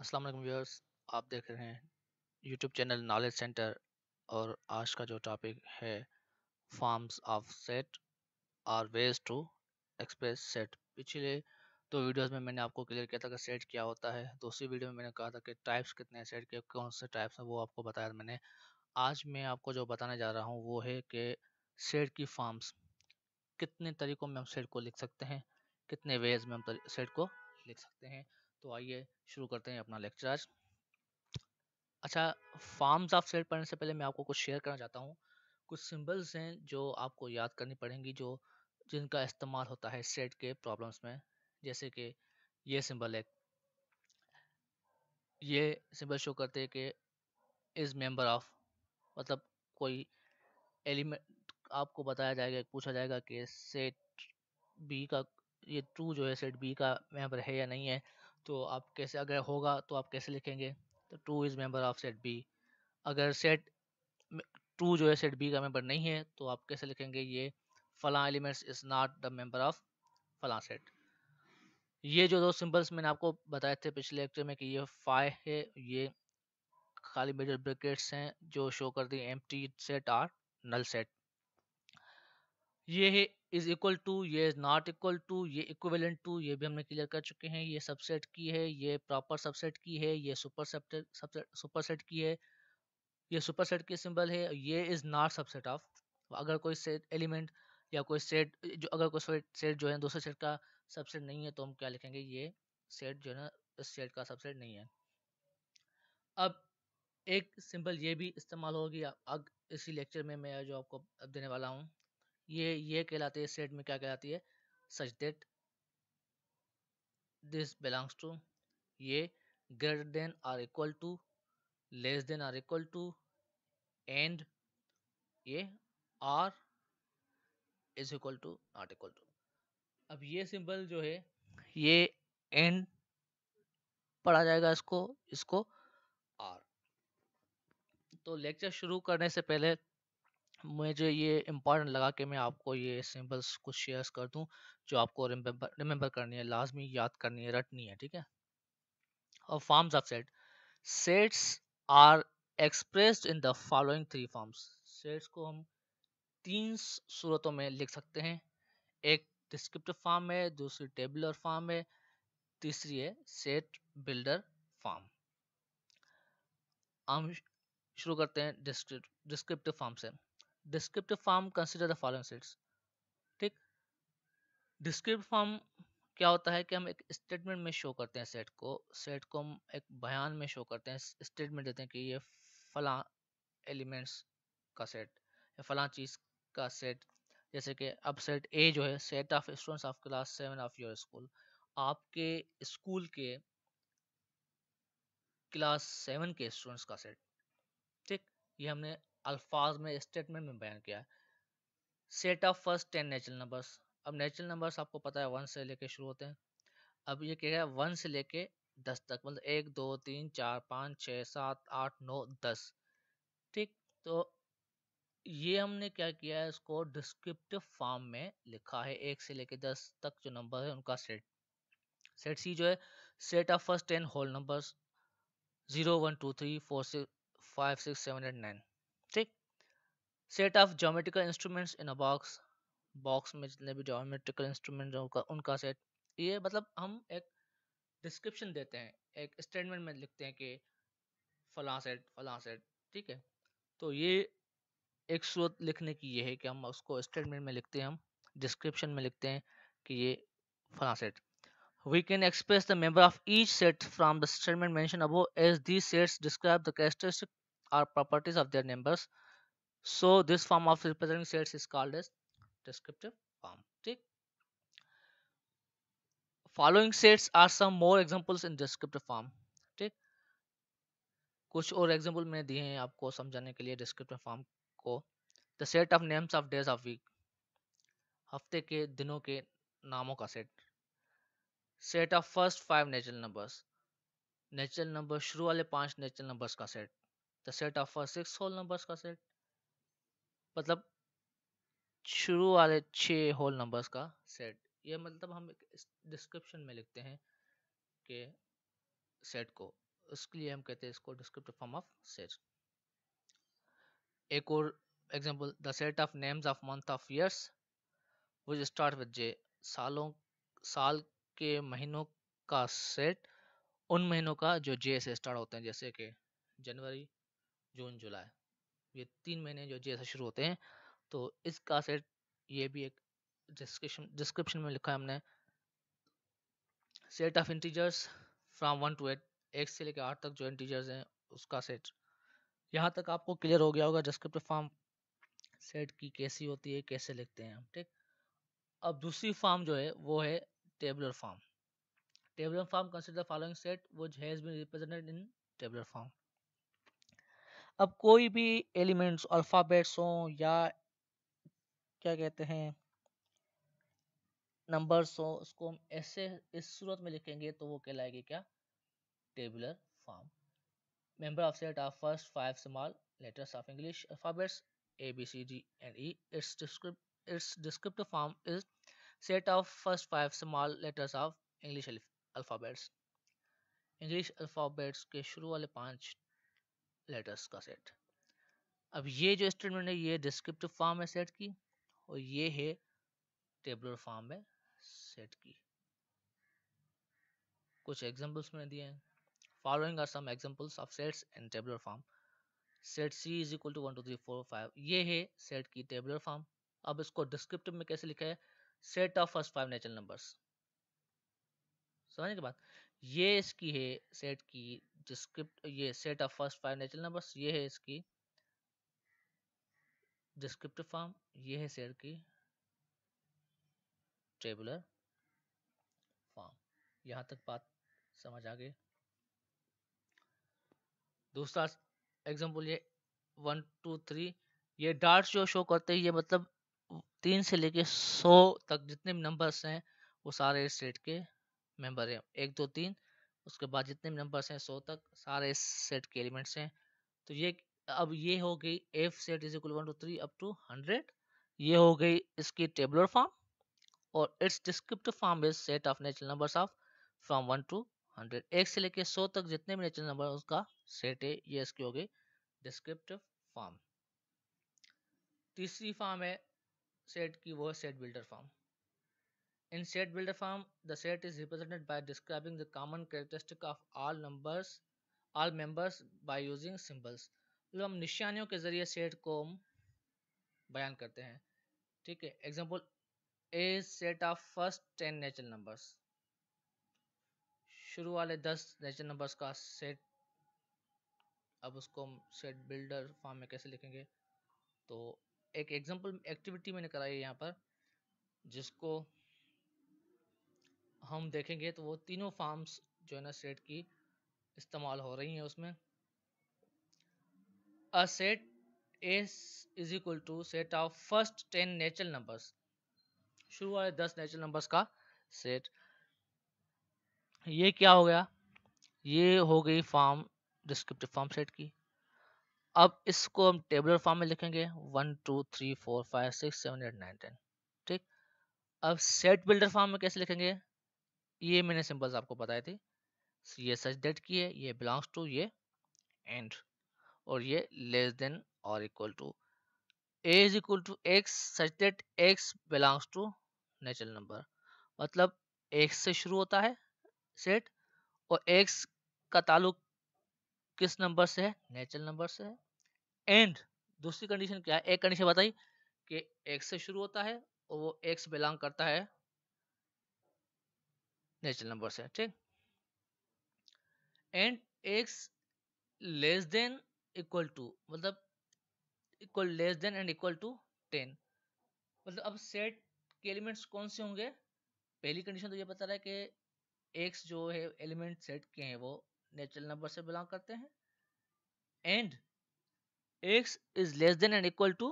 अस्सलाम वालेकुम व्यूअर्स। आप देख रहे हैं यूट्यूब चैनल नॉलेज सेंटर और आज का जो टॉपिक है फॉर्म्स ऑफ सेट और वेज टू एक्सप्रेस सेट। पिछले दो वीडियोस में मैंने आपको क्लियर किया था कि सेट क्या होता है। दूसरी वीडियो में मैंने कहा था कि टाइप्स कितने हैं सेट के, कौन से टाइप्स हैं वो आपको बताया था मैंने। आज मैं आपको जो बताने जा रहा हूँ वो है कि सेट की फॉर्म्स, कितने तरीकों में हम सेट को लिख सकते हैं, कितने वेज में हम सेट को लिख सकते हैं। तो आइए शुरू करते हैं अपना लेक्चर आज। अच्छा, फॉर्म्स ऑफ सेट पढ़ने से पहले मैं आपको कुछ शेयर करना चाहता हूँ। कुछ सिंबल्स हैं जो आपको याद करनी पड़ेंगी, जो जिनका इस्तेमाल होता है सेट के प्रॉब्लम्स में। जैसे कि ये सिंबल है, ये सिंबल शो करते हैं कि इज मेंबर ऑफ, मतलब कोई एलिमेंट आपको बताया जाएगा, पूछा जाएगा कि सेट बी का ये ट्रू जो है सेट बी का मेंबर है या नहीं है। तो आप कैसे, अगर होगा तो आप कैसे लिखेंगे, तो true is member of set B. अगर सेट ट्रू जो है सेट बी का मेंबर नहीं है तो आप कैसे लिखेंगे, ये फला elements is not the member of फला सेट। ये जो दो सिंबल्स मैंने आपको बताए थे पिछले लेक्चर में कि ये फाई है, ये खाली मिडिल ब्रैकेट्स हैं जो शो करती है एम्प्टी सेट और नल सेट। ये है इज इक्वल टू, ये इज नॉट इक्वल टू, ये इक्विवेलेंट टू, ये भी हमने क्लियर कर चुके हैं। ये सबसेट की है, ये प्रॉपर सबसेट की है, ये सुपरसेट की है, ये सुपरसेट की सिंबल है। ये इज नॉट सबसेट ऑफ, अगर कोई सेट एलिमेंट या कोई सेट जो, अगर कोई सेट जो है दूसरे सेट का सबसेट नहीं है तो हम क्या लिखेंगे, ये सेट जो है ना इस सेट का सबसेट नहीं है। अब एक सिंबल ये भी इस्तेमाल होगी अब इसी लेक्चर में मैं जो आपको अब देने वाला हूँ, ये कहलाती है सेट में, क्या कहलाती है, such that this belongs to, ये ग्रेटर देन और इक्वल टू, लेस देन और इक्वल टू, एंड ये are is equal to not equal to. अब ये सिंबल जो है ये एंड पढ़ा जाएगा, इसको इसको आर। तो लेक्चर शुरू करने से पहले मुझे ये इम्पोर्टेंट लगा कि मैं आपको ये सिंबल्स कुछ शेयर्स कर दूं जो आपको रिमेंबर करनी है, लाजमी याद करनी है, रटनी है, ठीक है। और forms of set, sets are expressed in the following three forms. Sets को हम तीन सूरतों में लिख सकते हैं। एक डिस्क्रिप्टिव फॉर्म है, दूसरी टेबुलर फॉर्म है, तीसरी है सेट बिल्डर फॉर्म। हम शुरू करते हैं डिस्क्रिप्टिव फॉर्म से। Descriptive form consider the following sets, ठीक। डिस्क्रिप्टिव फॉर्म क्या होता है कि हम एक स्टेटमेंट में शो करते हैं सेट को हम एक बयान में शो करते हैं, स्टेटमेंट देते हैं कि ये फला एलिमेंट्स का सेट या फला चीज का सेट। जैसे कि अब सेट ए जो है, set of students of class 7 of your school, आपके स्कूल के क्लास 7 के स्टूडेंट्स का सेट, ठीक। ये हमने अल्फाज में स्टेटमेंट में बयान किया है। Set of first 10 natural numbers, अब नेचुरल नंबर्स आपको पता है 1 से लेके शुरू होते हैं। अब ये क्या है, 1 से लेके 10 तक, मतलब 1 2 3 4 5 6 7 8 9 10, ठीक। तो ये हमने क्या किया है, इसको डिस्क्रिप्टिव फॉर्म में लिखा है, 1 से लेके 10 तक जो नंबर है उनका सेट। सेट सी जो है, set of first 10 whole numbers 0 1 2 3 4 6 5 6 7 8 9, ठीक। Set of geometrical instruments in a box, box में जितने भी ज्योमेट्रिकल इंस्ट्रूमेंट उनका सेट। ये मतलब हम एक डिस्क्रिप्शन देते हैं, एक स्टेटमेंट में लिखते हैं कि फला सेट, ठीक है। तो ये एक सूरत लिखने की ये है कि हम उसको स्टेटमेंट में लिखते हैं, हम डिस्क्रिप्शन में लिखते हैं कि ये फला set. We can express the member of each set from the statement mentioned above as these sets describe the characteristics or properties of their members. So this form of representing sets is called as descriptive form, ठीक। Following sets are some more examples in descriptive form, ठीक। कुछ और example मैंने दिए हैं आपको समझाने के लिए डिस्क्रिप्टिव फॉर्म को। The set of names of days of week, हफ्ते के दिनों के नामों का सेट। Set of first 5 natural numbers, natural number शुरू वाले 5 नेचुरल नंबर्स का सेट। The set of first 6 whole numbers का सेट, मतलब शुरू वाले 6 होल नंबर्स का सेट। ये मतलब हम डिस्क्रिप्शन में लिखते हैं कि सेट को। उसके लिए हम कहते हैं इसको डिस्क्रिप्टिव फॉर्म ऑफ सेट। एक और example, the set of names of month of years which start with J, साल के महीनों का सेट, उन महीनों का जो जे से स्टार्ट होते हैं, जैसे कि जनवरी, जून, जुलाई, ये 3 महीने जो जे से शुरू होते हैं, तो इसका सेट, ये भी एक डिस्क्रिप्शन में लिखा है हमने, set of integers from 1 to 8, 1 से लेकर 8 तक जो इंटीजर्स हैं उसका सेट। यहाँ तक आपको क्लियर हो गया होगा डिस्क्रिप्टिव फॉर्म सेट की कैसी होती है, कैसे लिखते हैं हम, ठीक। अब दूसरी फॉर्म जो है वो है tabular form. Tabular form consider following set which has been represented in tabular form. अब कोई भी एलिमेंट्स अल्फाबेट्स हो या क्या कहते हैं नंबर्स हो, उसको हम ऐसे इस सूरत में लिखेंगे तो वो कहलाएगी क्या, tabular form. Member of set are first 5 small letters of English alphabets A, B, C, D, and E. Its descriptive form is set of first 5 small letters of English alphabets. English alphabets के शुरू वाले 5 letters का set. अब ये जो statement है ये descriptive form है सेट की, और ये है टेबुलर फॉर्म है सेट की। कुछ एग्जांपल्स मैंने दिए हैं। Following are some examples of sets in tabular form. Set C is equal to 1 2 3 4 5, ये है सेट की टेबुलर फॉर्म। अब इसको डिस्क्रिप्टिव में कैसे लिखा है, set of first 5 natural numbers. समझने के बाद ये इसकी है सेट की डिस्क्रिप्ट, ये set of first 5 natural numbers, ये है इसकी डिस्क्रिप्टिव फॉर्म, ये है सेट की टेबुलर फॉर्म। यहाँ तक बात समझ आ गई। दूसरा एग्जांपल ये 1 2 3, ये डार्ट्स जो शो करते हैं ये मतलब 3 से लेके 100 तक जितने भी नंबर्स हैं वो सारे इस सेट के मेंबर हैं। 1 2 3, उसके बाद जितने भी नंबर्स हैं 100 तक सारे इस सेट के एलिमेंट्स हैं। तो ये अब ये हो गई F set is equal 1 2 3 up to 100, ये हो गई इसकी टेबुलर फॉर्म। और it's descriptive form is set of natural numbers of from 1 to 100, 1 से लेके 100 तक जितने भी नेचुरल नंबर उसका सेट है, ये इसकी हो गई डिस्क्रिप्टिव फॉर्म। तीसरी फॉर्म है सेट की, वो set builder form. In set builder form, the set is represented by describing the common characteristic of all members by using symbols. मतलब हम निशानियों के जरिए सेट को हम बयान करते हैं, ठीक है। Example A set of first 10 natural numbers, शुरू वाले 10 नेचुरल नंबर्स का सेट। अब उसको हम सेट बिल्डर फॉर्म में कैसे लिखेंगे, तो एक एग्जांपल एक्टिविटी मैंने कराई है यहाँ पर, जिसको हम देखेंगे तो वो तीनों फॉर्म्स जो है ना सेट की इस्तेमाल हो रही हैं उसमें। A set is equal to set of first 10 natural numbers, शुरू वाले 10 नेचुरल नंबर्स का सेट। ये क्या हो गया, ये हो गई फॉर्म डिस्क्रिप्टिव फॉर्म सेट की। अब इसको हम टेबुलर फॉर्म में लिखेंगे 1 2 3 4 5 6 7 8 9 10, ठीक। अब सेट बिल्डर फॉर्म में कैसे लिखेंगे, ये मैंने सिंबल्स आपको बताए थे। ये सच दैट की है, ये बिलोंग्स टू, ये एंड, और ये लेस देन और equal to. A is equal to x such that x belongs to natural number, मतलब x से शुरू होता है सेट, और x का ताल्लुक किस नंबर से है, नेचुरल नंबर से है। एंड दूसरी कंडीशन क्या है, एक कंडीशन बताई कि x से शुरू होता है और वो x बिलोंग करता है नेचुरल नंबर से, ठीक। And x less than equal to, मतलब equal less than and equal to 10। मतलब अब सेट के एलिमेंट्स कौन से होंगे, पहली कंडीशन तो ये बता रहा है कि x जो है एलिमेंट सेट के हैं वो नेचुरल नंबर से बिलोंग करते हैं, and x is less than and equal to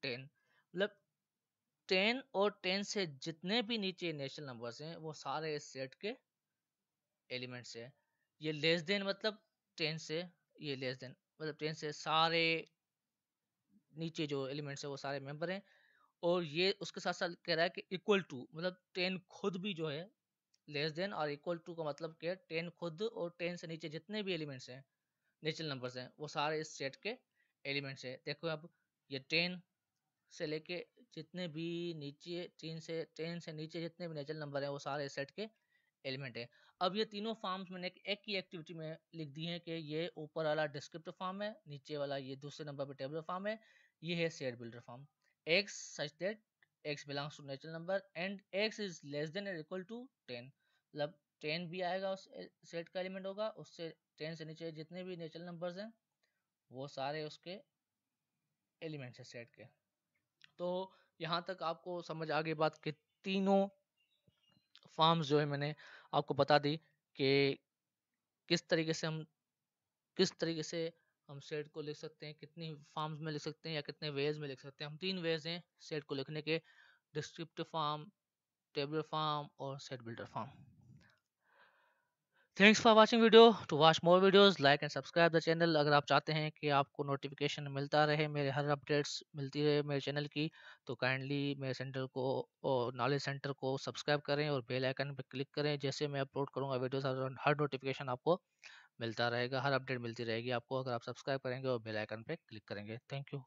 10। मतलब 10 और 10 से जितने भी नीचे नेचुरल नंबर्स हैं वो सारे इस सेट के एलिमेंट्स हैं। ये लेस देन मतलब 10 से, ये लेस देन मतलब 10 से सारे नीचे जो एलिमेंट्स है वो सारे मेंबर हैं। और ये उसके साथ साथ कह रहा है कि इक्वल टू, मतलब 10 खुद भी जो है लेस देन और इक्वल टू का मतलब क्या है, 10 खुद और 10 से नीचे जितने भी एलिमेंट्स हैं, नेचुरल नंबर्स हैं, वो सारे इस सेट के एलिमेंट्स हैं। देखो अब ये 10 से लेके जितने भी नीचे 10 से नीचे जितने भी नेचुरल नंबर हैं वो सारे इस सेट के एलिमेंट है। अब ये तीनों फॉर्म्स मैंने एक ही एक्टिविटी में लिख दी है कि ये ऊपर वाला डिस्क्रिप्टिव फॉर्म है, नीचे वाला ये दूसरे नंबर पे टेबुलर फॉर्म है, ये है set builder form. x such that x belongs to natural number and x is less than और इक्वल टू 10, मतलब 10 भी आएगा उस सेट का एलिमेंट होगा, उससे 10 से नीचे जितने भी नेचुरल नंबर्स हैं वो सारे उसके एलिमेंट्स है सेट के। तो यहाँ तक आपको समझ आ गई बात कि तीनों फॉर्म्स जो है मैंने आपको बता दी कि किस तरीके से हम किस तरीके से हम सेट को लिख सकते हैं, कितनी फॉर्म्स में लिख सकते हैं या कितने वेज में लिख सकते हैं। हम 3 वेज हैं सेट को लिखने के, डिस्क्रिप्टिव फॉर्म, टेबुलर फॉर्म और set builder form. Thanks for watching video. To watch more videos like and subscribe the channel. अगर आप चाहते हैं कि आपको नोटिफिकेशन मिलता रहे, मेरे हर अपडेट्स मिलती रहे मेरे चैनल की, तो काइंडली मेरे चैनल को और नॉलेज सेंटर को सब्सक्राइब करें और बेल आइकन पर क्लिक करें। जैसे मैं अपलोड करूँगा वीडियोस हर नोटिफिकेशन आपको मिलता रहेगा, हर अपडेट मिलती रहेगी आपको, अगर आप सब्सक्राइब करेंगे और बेल आइकन पे क्लिक करेंगे। Thank you.